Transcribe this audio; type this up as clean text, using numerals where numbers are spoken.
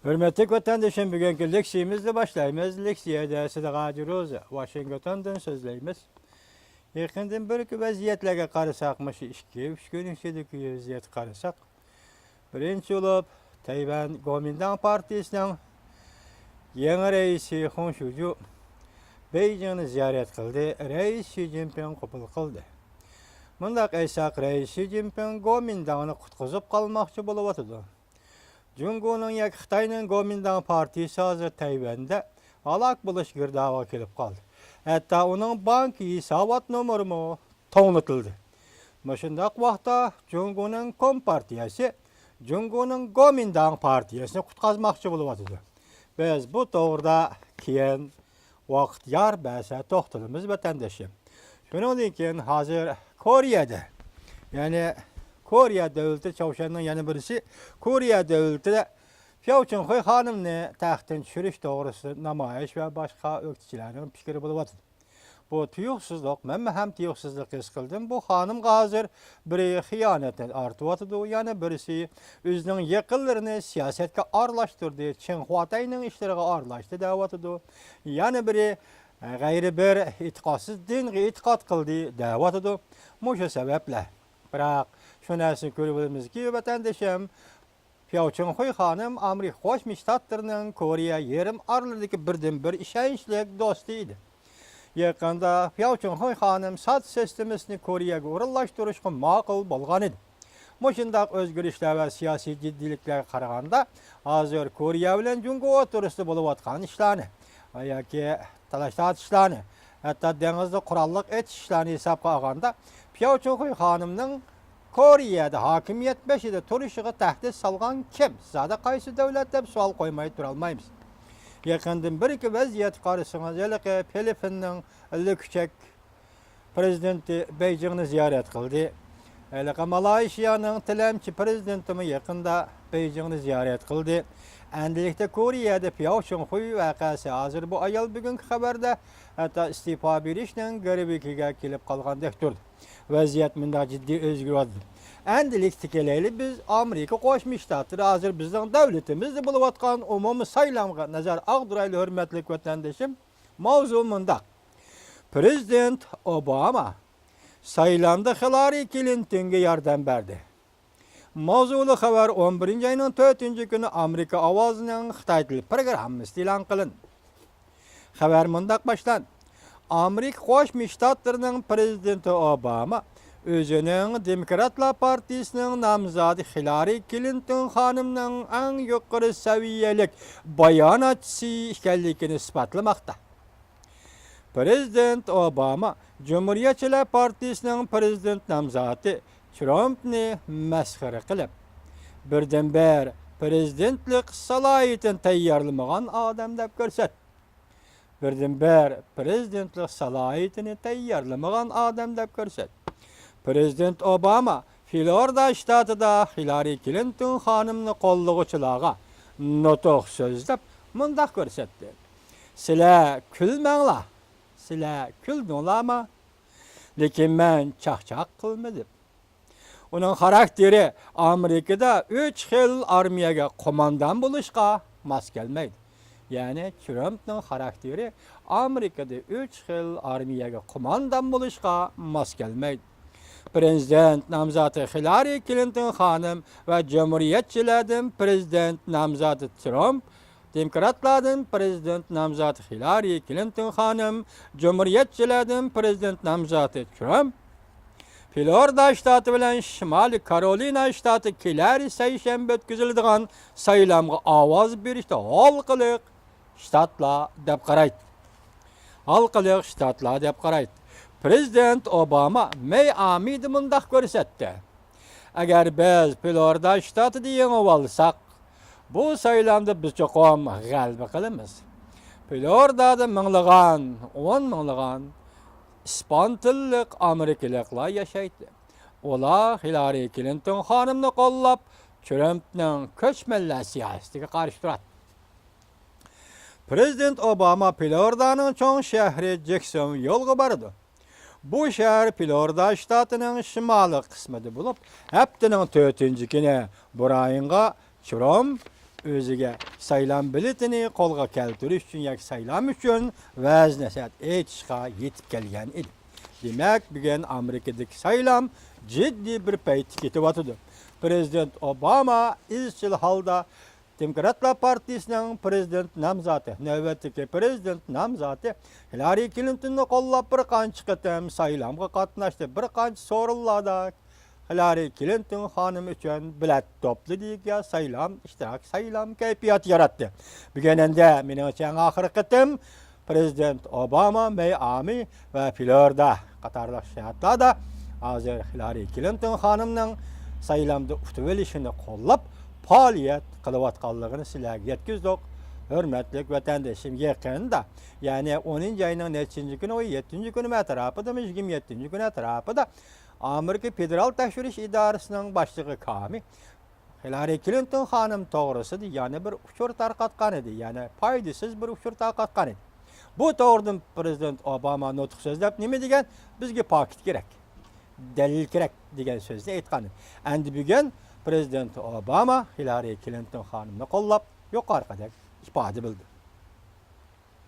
Hürmetli vatandaşım, bugünkü leksiyemizle başlayımız. Leksiye dersi de gadiroz, Washington'dan sözleyimiz. Yakından bir vaziyetlerge qarasaqmış, 2-3 gün içindeki vaziyet qarasaq. Birinci olup, Tayvan Kuomintang Partisi'nin yeni reisi Hong Shuju Beijing'i ziyaret kıldı. Reis Xi Jinping qabul kıldı. Mundaq aysaq Reis Xi Jinping Kuomintang'ını qutquzub qalmaqçı bolup atıdı. Jungo'nun yak Xitay'nın Kuomintang Partisi hazır Tayvan'da alaq buluş girdava kelip kaldı. Hatta onun banki savat numarumu toğnatıldı. Maşındaq vaqta Jungo'nun Kompartiyası Jungo'nun Kuomintang Partiyasını qutqazmaqçı bolup atıdı. Biz bu doğruda kiyen vaqt yar bəsə toxtalımız vatandaşım. Şunun için hazır Kore'de, yani Kore devleti Çavuşan'ın yanı birisi, Kore devleti de Piao Chung-hui hanımını taxtın çürüş doğrusu namayiş ve başka öktüçilerin fikri bulup bu tuyuqsuzluq, mən hem tuyuqsuzluq his qıldım. Bu hanım hazır bir xiyanətlə artıb atıdı. Yani birisi özünün yakınlarını siyasetke arlaştırdı. Çin Huatay'nın işlerine arlaştı davatıdı. Yani biri gayri bir itikatsız dinge itikat kıldı davatıdı. Muşu sebeple. Bırak şunasını görüyoruz ki vatandaşım Piao Chung-hui hanım Amerika Qo'shma Shtatlarının Kore yerim aralarındaki birden bir işençlik dostuydu. Yakında Piao Chung-hui hanım sat sistemini Kore'ye uğurlaştırışkı maqul bolğan idi. Muşundaq özgürüşler ve siyasi ciddilikler qaraganda hazır Kore bilen Jungo oturuslu bolup atkan işlerini, ayaki talaştat işlerini, hatta denizde kurallık et işlerini hesapqa alganda Piao Chung-hui hanımның Kore'de hakimiyet beşide turuşuğu təhdid salgan kim? Zada qaysı devlet deb sual koymayı duralmayız. Yakından bir iki vaziyet karşısına özellikle Filipin'in 50 küçük prezidenti Beijing'i ziyaret kıldı. Özellikle Malasya'nın tilemçi prezidentimi yakında Beijing'i ziyaret kıldı. Endilikte Kore'de Piao Chung-hui vakası hazır bu ayal bugünkü haberde hatta istifa berişinin garibikiga kelip kalgandek durdu. Vaziyet mında ciddi özgür oldu. Endiliktikeleyle biz Amerika Qo'shma Shtatları hazır bizden devletimizde bulup atkan umumi saylamga nazar ağdıraylı hürmetlik vatandaşım mavzu mundaq. Prezident Obama saylamda Hillary Clinton'a yardım verdi. Mavzulu haber 11. ayının 4. günü Amerika Avazı'nın Xitay dili programması ilan kılın. Haber mundaq başlan. Amerika Qo'shma Shtatlarının prezidenti Obama özünün Demokratlar Partisi'nin namzadi Hillary Clinton hanımının en yukarı seviyelik bayanatçısı ikenligini isbatlamakta. Prezident Obama Cumhuriyetçiler Partisi'nin prezident namzadi Trump'ni mesxere qilib, birden-bir prezidentlik salayetini tayyorlamagan adam deb ko'rsatdi. Birden-bir prezidentlik salayetini tayyorlamagan adam deb ko'rsatdi. Prezident Obama Florida ştatida Hillary Clinton hanımını qo'llovchilarga notoq so'zlab mundaq ko'rsatdi. Sizlar kulmanglar, sizlar kuldinglarmi? Lekin men chaqchaq qilmadim. Onun karakteri Amerika'da 3 xil armiyaga qo'mondan bo'lishga mos kelmaydi. Yani Trump'ның karakteri Amerika'da 3 xil armiyaga qo'mondan bo'lishga mos kelmaydi. Prezident namzati Hillary Clinton hanım ve Cumhuriyetçilerden prezident namzati Trump, Demokratlardan prezident namzati Hillary Clinton hanım, Cumhuriyetçilerden prezident namzati Trump, Florida ştatı bilen Şimali Carolina ştatı kiler seyşembe ötküzüldüğün saylamga avaz berişte halkılık ştatla dep qaraydı. Halkılık ştatla dep qaraydı. Prezident Obama Miami'de mundaq ko'rsatdi. Agar biz Florida shtatida yengib olsak, bu saylamda biz cho'qim g'alaba qilamiz. Floridada minglagan, 10 minglagan ispan tillik amerikaliklar yashaydi. Ular Hillary Clinton hanımni qo'llab, Trumpning ko'chmanlar siyosatiga qarshi turadi. Prezident Obama Floridaning cho'ng shahri Jacksonville'ga bordi. Bu şehir Florida ştatının şimali kısmıdır bulup, haftanın 4. günü burayınga Trump özüge saylan biletini kolga keltiriş üçün yak saylam üçün vəz nəsət etişqa yetip gelgen idi. Demek bugün Amerika'daki saylam ciddi bir peytik etip atıdı. Prezident Obama izçil halda Demokratlar Partisi'nin prezident namzatı, növbətteki prezident namzatı Hillary Clinton'u qollap bir qanç qıtım saylamga qatnaştı. Bir qanç sorullarda Hillary Clinton hanım üçün bilet toplu deyik ya saylam, iştirak saylam keyfiyat yarattı. Bugünende meni üçün ahir qıtım Prezident Obama, Miami ve Florida qatarlıq şəhətlərdə hazır Hillary Clinton hanımның saylamda utuvelişini qollap faaliyet qılıvatqanlığını sizlərə yetkizdik. Hörmətlik vətəndaşım yakında, yani 10. ayının neçinci günü o 7. günü ətrafıda, 27. günü ətrafıda Amerika Federal Təşviriş İdarəsinin başlığı Kami Hillary Clinton hanım doğrusudur, yani bir uçur tarqatqan idi, yani faydasız bir uçur tarqatqan idi. Bu doğrudan Prezident Obama nutq sözləb nemi degen? Bizge pakit gerek, delil gerek degen sözünü aytqan. Endi bugün Prezident Obama Hillary Clinton hanımını qollap yuqarıdək ifadə bildi.